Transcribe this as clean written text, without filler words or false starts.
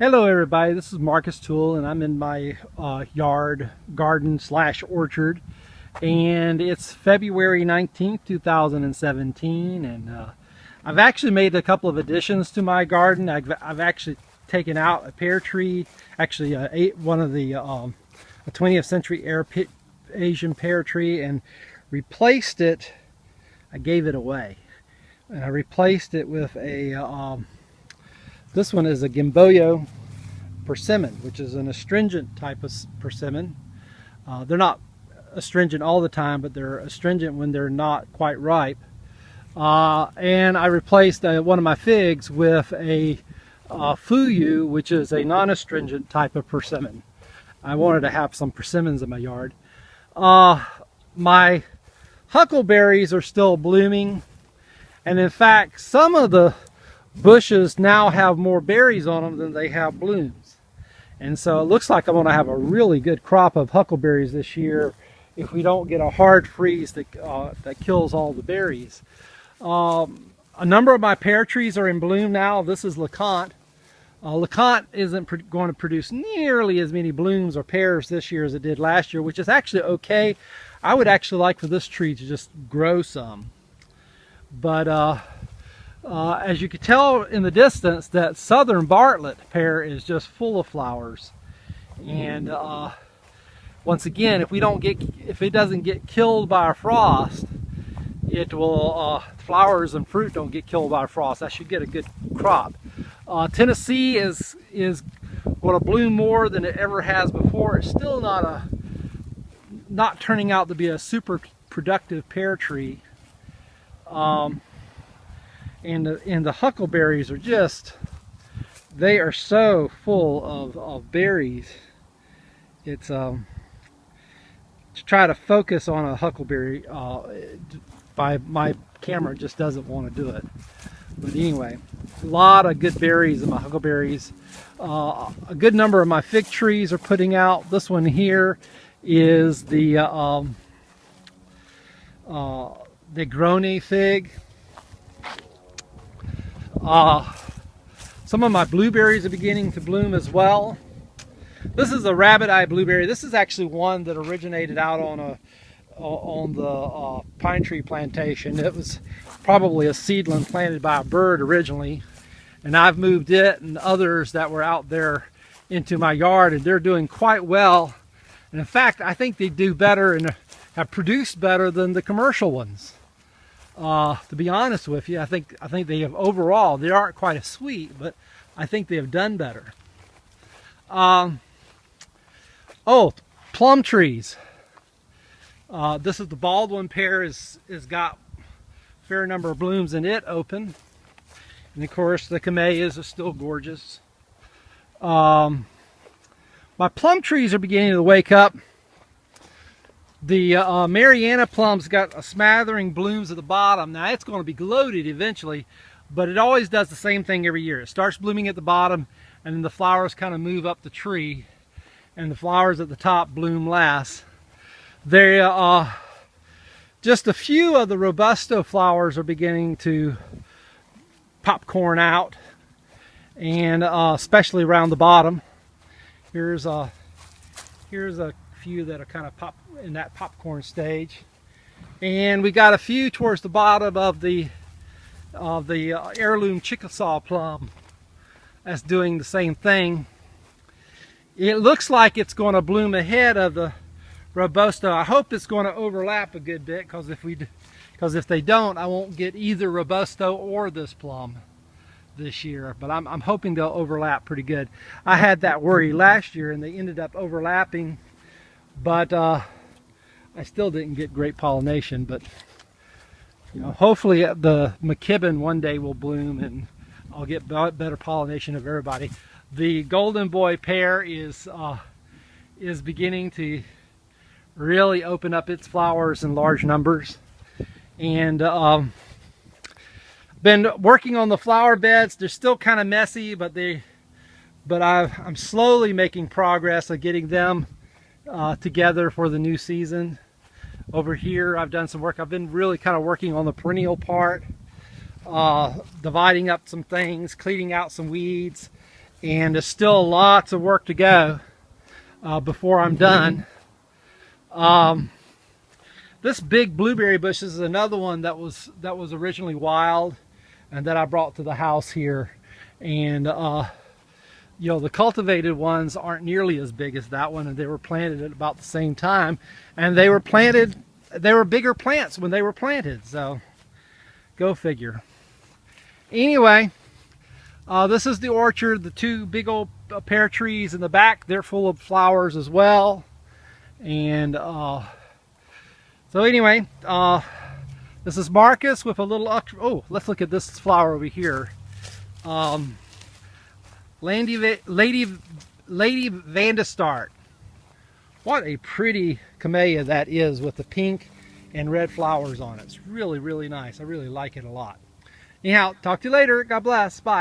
Hello everybody, this is Marcus Toole and I'm in my garden slash orchard, and it's February 19th 2017, and I've actually made a couple of additions to my garden. I've actually taken out a pear tree, actually one of the a 20th century Asian pear tree, and replaced it. I gave it away and I replaced it with a this one is a Giombo persimmon, which is an astringent type of persimmon. They're not astringent all the time, but they're astringent when they're not quite ripe. And I replaced one of my figs with a Fuju, which is a non-astringent type of persimmon. I wanted to have some persimmons in my yard. My huckleberries are still blooming, and in fact some of the bushes now have more berries on them than they have blooms, and so it looks like I'm going to have a really good crop of huckleberries this year if we don't get a hard freeze that kills all the berries. A number of my pear trees are in bloom now. This is LeConte. LeConte isn't going to produce nearly as many blooms or pears this year as it did last year, which is actually okay. I would actually like for this tree to just grow some, but as you can tell in the distance, that southern Bartlett pear is just full of flowers. And once again, if it doesn't get killed by a frost, it will flowers and fruit don't get killed by a frost. I should get a good crop. Tennessee is going to bloom more than it ever has before. It's still not turning out to be a super productive pear tree. And the huckleberries are just, they are so full of berries. It's to try to focus on a huckleberry by my camera just doesn't want to do it. But anyway, a lot of good berries in my huckleberries. A good number of my fig trees are putting out. This one here is the Negroni fig. Some of my blueberries are beginning to bloom as well. This is a rabbit eye blueberry. This is actually one that originated out on the pine tree plantation. It was probably a seedling planted by a bird originally, and I've moved it and others that were out there into my yard, and they're doing quite well. And in fact, I think they do better and have produced better than the commercial ones. To be honest with you, I think they have overall, they aren't quite as sweet, but I think they have done better. Oh, plum trees. This is the Baldwin pear, is got a fair number of blooms in it open. And of course the camellias are still gorgeous. My plum trees are beginning to wake up. The Mariana plum's got a smattering blooms at the bottom. Now it's going to be loaded eventually, but it always does the same thing every year. It starts blooming at the bottom, and then the flowers kind of move up the tree, and the flowers at the top bloom last. Just a few of the Robusto flowers are beginning to popcorn out, and especially around the bottom. Here's a few that are kind of in that popcorn stage, and we got a few towards the bottom of the heirloom Chickasaw plum that's doing the same thing. It looks like it's going to bloom ahead of the Robusto. I hope it's going to overlap a good bit, because if they don't, I won't get either Robusto or this plum this year. But I'm hoping they'll overlap pretty good. I had that worry last year and they ended up overlapping, but I still didn't get great pollination. But you know, hopefully the McKibben one day will bloom and I'll get better pollination of everybody. The Golden Boy pear is beginning to really open up its flowers in large numbers, and been working on the flower beds. They're still kind of messy, but I'm slowly making progress of getting them together for the new season. Over here I've done some work. I've been really kind of working on the perennial part, dividing up some things, cleaning out some weeds, and there's still lots of work to go before I'm done. This big blueberry bush is another one that was originally wild and that I brought to the house here. And you know, the cultivated ones aren't nearly as big as that one, and they were planted at about the same time, and they were bigger plants when they were planted, so go figure. Anyway, this is the orchard. The two big old pear trees in the back, they're full of flowers as well. And so anyway, this is Marcus with a little, oh, let's look at this flower over here. Lady Vandestart. What a pretty camellia that is, with the pink and red flowers on it. It's really, really nice. I really like it a lot. Anyhow, talk to you later. God bless. Bye.